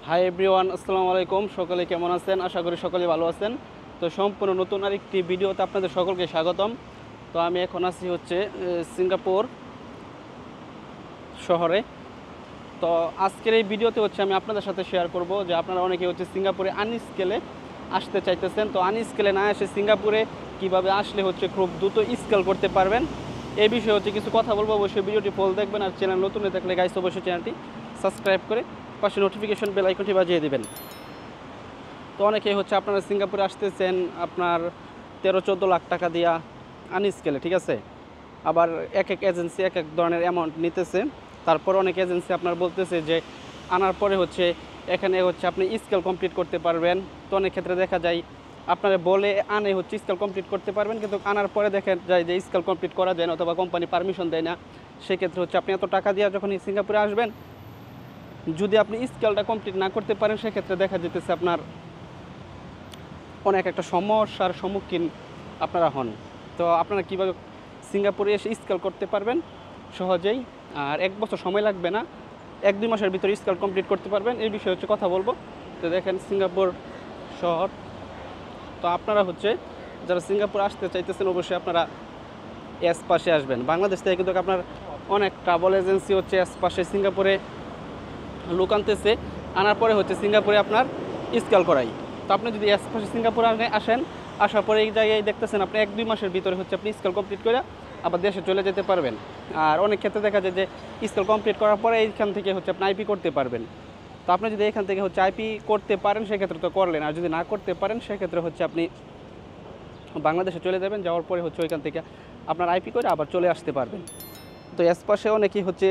Hi everyone, আসসালামু আলাইকুম। সকলে কেমন আছেন? আশা করি সকলে ভালো আছেন। তো সম্পূর্ণ নতুন আরেকটি ভিডিওতে আপনাদের সকলকে স্বাগতম। তো আমি এখন আছি হচ্ছে সিঙ্গাপুর শহরে। তো আজকের এই ভিডিওতে হচ্ছে আমি আপনাদের সাথে শেয়ার করব যে আপনারা অনেকে হচ্ছে সিঙ্গাপুরে আনস্কেলে আসতে চাইতেছেন। তো আনস্কেলে না এসে সিঙ্গাপুরে কিভাবে আসলে হচ্ছে খুব দ্রুত স্কেল করতে পারবেন, এই বিষয়ে হচ্ছে কিছু কথা বলবো। অবশ্যই ভিডিওটি ফুল দেখবেন, আর চ্যানেল নতুন হয়ে থাকলে গাইস অবশ্যই চ্যানেলটি সাবস্ক্রাইব করে পাশে নোটিফিকেশন বেল আইকনটি বাজিয়ে দেবেন। তো অনেকেই হচ্ছে আপনারা সিঙ্গাপুরে আসতেছেন আপনার 13-14 লাখ টাকা দিয়া আনস্কেলে, ঠিক আছে। আবার এক এক এজেন্সি এক এক ধরনের অ্যামাউন্ট নিতেছে। তারপর অনেক এজেন্সি আপনার বলতেছে যে আনার পরে হচ্ছে এখানে হচ্ছে আপনি স্কেল কমপ্লিট করতে পারবেন। তো অনেক ক্ষেত্রে দেখা যায় আপনারা বলে আনে হচ্ছে স্কেল কমপ্লিট করতে পারবেন, কিন্তু আনার পরে দেখা যায় যে স্কেল কমপ্লিট করা যায় না, অথবা কোম্পানি পারমিশন দেয় না। সেক্ষেত্রে হচ্ছে আপনি এত টাকা দিয়ে যখন সিঙ্গাপুরে আসবেন, যদি আপনি স্কেলটা কমপ্লিট না করতে পারেন, সেক্ষেত্রে দেখা যেতেছে আপনার অনেক একটা সমস্যার সম্মুখীন আপনারা হন। তো আপনারা কীভাবে সিঙ্গাপুরে এসে স্কেল করতে পারবেন সহজেই, আর 1 বছর সময় লাগবে না, 1-2 মাসের ভিতরে স্কেল কমপ্লিট করতে পারবেন, এই বিষয়ে হচ্ছে কথা বলবো। তো দেখেন সিঙ্গাপুর শহর। তো আপনারা হচ্ছে যারা সিঙ্গাপুর আসতে চাইতেছেন, অবশ্যই আপনারা এস পাশে আসবেন। বাংলাদেশ থেকে কিন্তু আপনার অনেক ট্রাভেল এজেন্সি হচ্ছে এস পাশে সিঙ্গাপুরে লোক আনতেছে, আনার পরে হচ্ছে সিঙ্গাপুরে আপনার স্কেল করাই। তো আপনি যদি সিঙ্গাপুরে আসেন, আসার পরে এই জায়গায় দেখতেছেন আপনি 1-2 মাসের ভিতরে হচ্ছে আপনি স্কেল কমপ্লিট করে আবার দেশে চলে যেতে পারবেন। আর অনেক ক্ষেত্রে দেখা যায় যে স্কেল কমপ্লিট করার পরে এইখান থেকে হচ্ছে আপনি আইপি করতে পারবেন। তো আপনি যদি এখান থেকে হচ্ছে আইপি করতে পারেন, সেক্ষেত্রে তো করলেন, আর যদি না করতে পারেন সেক্ষেত্রে হচ্ছে আপনি বাংলাদেশে চলে যাবেন, যাওয়ার পরে হচ্ছে ওইখান থেকে আপনার আইপি করে আবার চলে আসতে পারবেন। তো এস পাশে অনেকেই হচ্ছে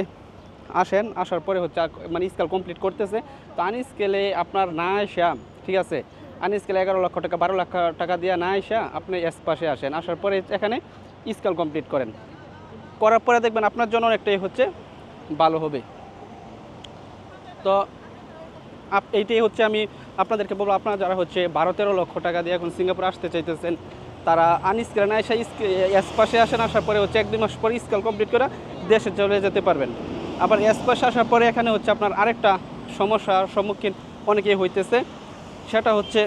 আসেন, আসার পরে হচ্ছে মানে স্কেল কমপ্লিট করতেছে। তো আনস্কেলে আপনার না আসা, ঠিক আছে, আনস্কেলে 11 লক্ষ টাকা 12 লাখ টাকা দিয়ে না আসা আপনি এস পাশে আসেন, আসার পরে এখানে স্কেল কমপ্লিট করেন, করার পরে দেখবেন আপনার জন্য অনেকটাই হচ্ছে ভালো হবে। তো এইটাই হচ্ছে আমি আপনাদেরকে বলবো, আপনারা যারা হচ্ছে 12-13 লক্ষ টাকা দিয়ে এখন সিঙ্গাপুর আসতে চাইতেছেন, তারা আনস্কেলে না এসে এস পাশে আসেন, আসার পরে হচ্ছে 1-2 মাস পরে স্কেল কমপ্লিট করে দেশে চলে যেতে পারবেন। আবার এস পাশে আসার পরে এখানে হচ্ছে আপনার আরেকটা সমস্যার সম্মুখীন অনেকেই হইতেছে, সেটা হচ্ছে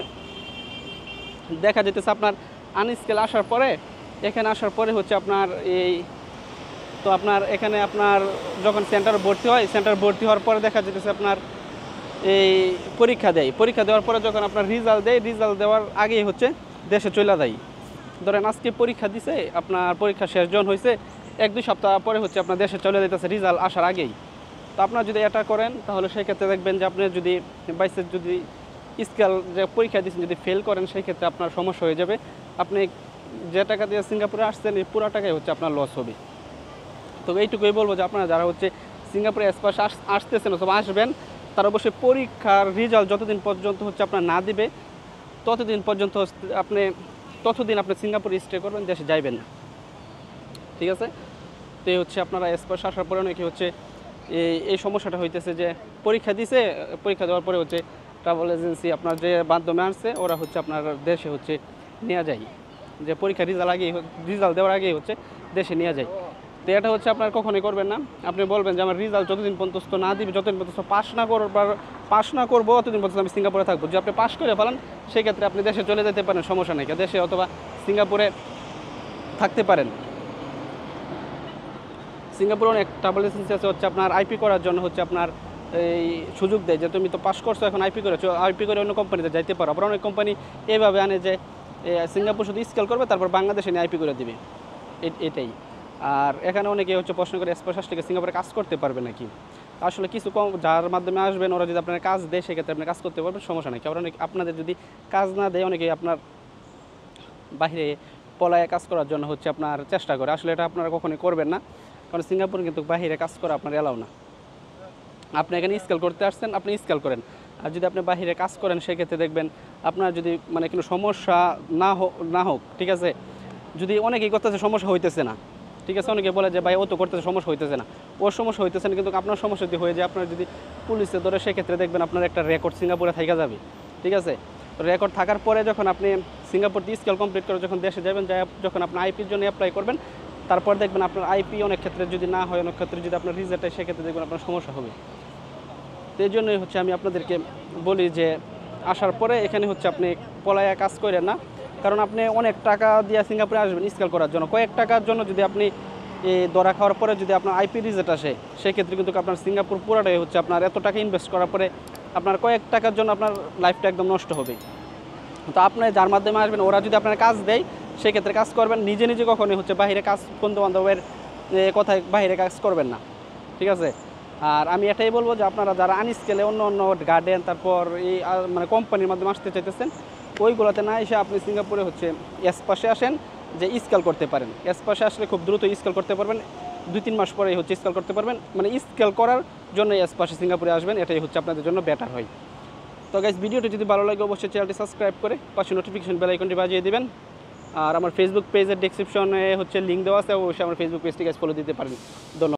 দেখা যেতেছে আপনার আনস্কেল আসার পরে, এখানে আসার পরে হচ্ছে আপনার তো আপনার এখানে আপনার যখন সেন্টার ভর্তি হয়, সেন্টার ভর্তি হওয়ার পরে দেখা যেতেছে আপনার এই পরীক্ষা দেওয়ার পরে যখন আপনার রেজাল্ট দেয়, রেজাল্ট দেওয়ার আগেই হচ্ছে দেশে চলে যায়। ধরেন আজকে পরীক্ষা দিছে, আপনার পরীক্ষা শেষ জন হয়েছে, 1-2 সপ্তাহ পরে হচ্ছে আপনার দেশে চলে যেতেছে রেজাল্ট আসার আগেই। তো আপনারা যদি এটা করেন, তাহলে সেই ক্ষেত্রে দেখবেন যে আপনি যদি বাইসে যদি স্কেল যে পরীক্ষা দিচ্ছেন যদি ফেল করেন, সেই ক্ষেত্রে আপনার সমস্যা হয়ে যাবে। আপনি যে টাকা দিয়ে সিঙ্গাপুরে আসছেন, এই পুরো টাকাই হচ্ছে আপনার লস হবে। তো এইটুকুই বলবো যে আপনারা যারা হচ্ছে সিঙ্গাপুরে স্পাস আসতেছেন অথবা আসবেন, তারা অবশ্যই পরীক্ষার রেজাল্ট যতদিন পর্যন্ত হচ্ছে আপনার না দিবে, ততদিন আপনি সিঙ্গাপুরে স্টে করবেন, দেশে যাইবেন না, ঠিক আছে। তো এই হচ্ছে আপনারা স্পাস আসার পরে অনেকে হচ্ছে এই সমস্যাটা হইতেছে যে পরীক্ষা দিছে, পরীক্ষা দেওয়ার পরে হচ্ছে ট্রাভেল এজেন্সি আপনার যে মাধ্যমে আসছে, ওরা হচ্ছে আপনার দেশে হচ্ছে নেওয়া যায়, যে পরীক্ষা রেজাল্ট দেওয়ার আগেই হচ্ছে দেশে নেওয়া যায়। তো এটা হচ্ছে আপনার কখনোই করবেন না। আপনি বলবেন যে আমার রেজাল্ট যতদিন পর্যন্ত না দিবে, যতদিন পর্যন্ত পাস না করবো, ততদিন পর্যন্ত আমি সিঙ্গাপুরে থাকবো। যদি আপনি পাস করে ফেলান, সেক্ষেত্রে আপনি দেশে চলে যেতে পারেন, সমস্যা নেই, দেশে অথবা সিঙ্গাপুরে থাকতে পারেন। সিঙ্গাপুরে অনেক ট্রাভেল এজেন্সি আছে হচ্ছে আপনার আইপি করার জন্য হচ্ছে আপনার এই সুযোগ দেয় যে তুমি তো পাস করছো, এখন আইপি করেছো, আইপি করে অন্য কোম্পানিতে যাইতে পারো। আবার অনেক কোম্পানি এইভাবে আনে যে সিঙ্গাপুর শুধু স্কেল করবে, তারপর বাংলাদেশে নিয়ে আইপি করে দিবে, এটাই। আর এখানে অনেকে হচ্ছে প্রশ্ন করে স্পেশাল থেকে সিঙ্গাপুরে কাজ করতে পারবে নাকি। আসলে কিছু কম যার মাধ্যমে আসবেন, ওরা যদি আপনার কাজ দেয়, সেক্ষেত্রে আপনি কাজ করতে পারবেন, সমস্যা নেই। কারণ আপনাদের যদি কাজ না দেয়, অনেকেই আপনার বাইরে পলায়ে কাজ করার জন্য হচ্ছে আপনার চেষ্টা করে। আসলে এটা আপনারা কখনোই করবেন না, কারণ সিঙ্গাপুরে কিন্তু বাইরে কাজ করা আপনার এলাও না। আপনি এখানে স্কেল করতে আসছেন, আপনি স্কেল করেন। আর যদি আপনি বাইরে কাজ করেন, সেক্ষেত্রে দেখবেন আপনার যদি মানে কোনো সমস্যা না হোক, ঠিক আছে। যদি অনেকেই করতেছে সমস্যা হইতেছে না, ঠিক আছে, অনেকে বলে যে ভাই ও তো করতেছে সমস্যা হইতেছে না, ওর সমস্যা হইতেছে না, কিন্তু আপনার সমস্যা যদি হয়ে যায়, আপনার যদি পুলিশে ধরে, সেক্ষেত্রে দেখবেন আপনার একটা রেকর্ড সিঙ্গাপুরে থাকা যাবে, ঠিক আছে। রেকর্ড থাকার পরে যখন আপনি সিঙ্গাপুর দিয়ে স্কেল কমপ্লিট করে যখন দেশে যাবেন, যখন আপনার আইপির জন্য অ্যাপ্লাই করবেন, তারপর দেখবেন আপনার আইপি অনেক ক্ষেত্রে যদি না হয়, অনেক ক্ষেত্রে যদি আপনার রিজেক্ট হয়, সেক্ষেত্রে দেখবেন আপনার সমস্যা হবে। তো এই জন্যই হচ্ছে আমি আপনাদেরকে বলি যে আসার পরে এখানে হচ্ছে আপনি পলায়া কাজ করেন না, কারণ আপনি অনেক টাকা দিয়ে সিঙ্গাপুরে আসবেন স্কেল করার জন্য। কয়েক টাকার জন্য যদি আপনি এই ধরা খাওয়ার পরে যদি আপনার আইপি রিজেক্ট আসে, সেক্ষেত্রে কিন্তু আপনার সিঙ্গাপুর পুরাটাই হচ্ছে আপনার এত টাকা ইনভেস্ট করার পরে আপনার কয়েক টাকার জন্য আপনার লাইফটা একদম নষ্ট হবে। তো আপনি যার মাধ্যমে আসবেন ওরা যদি আপনার কাজ দেয় সেক্ষেত্রে কাজ করবেন, নিজে নিজে কখনোই হচ্ছে বাইরে কাজ বন্ধু বান্ধবের কথায় বাইরে কাজ করবেন না, ঠিক আছে। আর আমি এটাই বলবো যে আপনারা যারা আনস্কেলে অন্য অন্য গার্ডেন তারপর এই মানে কোম্পানির মাধ্যমে আসতে চাইতেছেন, ওইগুলোতে না এসে আপনি সিঙ্গাপুরে হচ্ছে এসপাশে আসেন, যে স্কেল করতে পারেন। এসপাশে আসলে খুব দ্রুত স্কেল করতে পারবেন, 2-3 মাস পরেই হচ্ছে স্কেল করতে পারবেন। মানে স্কেল করার জন্য এসপাশে সিঙ্গাপুরে আসবেন, এটাই হচ্ছে আপনাদের জন্য বেটার হয়। তো গাইস, ভিডিওটি যদি ভালো লাগে অবশ্যই চ্যানেলটি সাবস্ক্রাইব করে পাশে নোটিফিকেশন বেল আইকনটি বাজিয়ে দিবেন। আর আমার ফেসবুক পেজের ডেসক্রিপশনে হচ্ছে লিঙ্ক দেওয়া আছে, অবশ্যই আমার ফেসবুক পেজটি গাইস ফলো দিতে পারেন। ধন্যবাদ।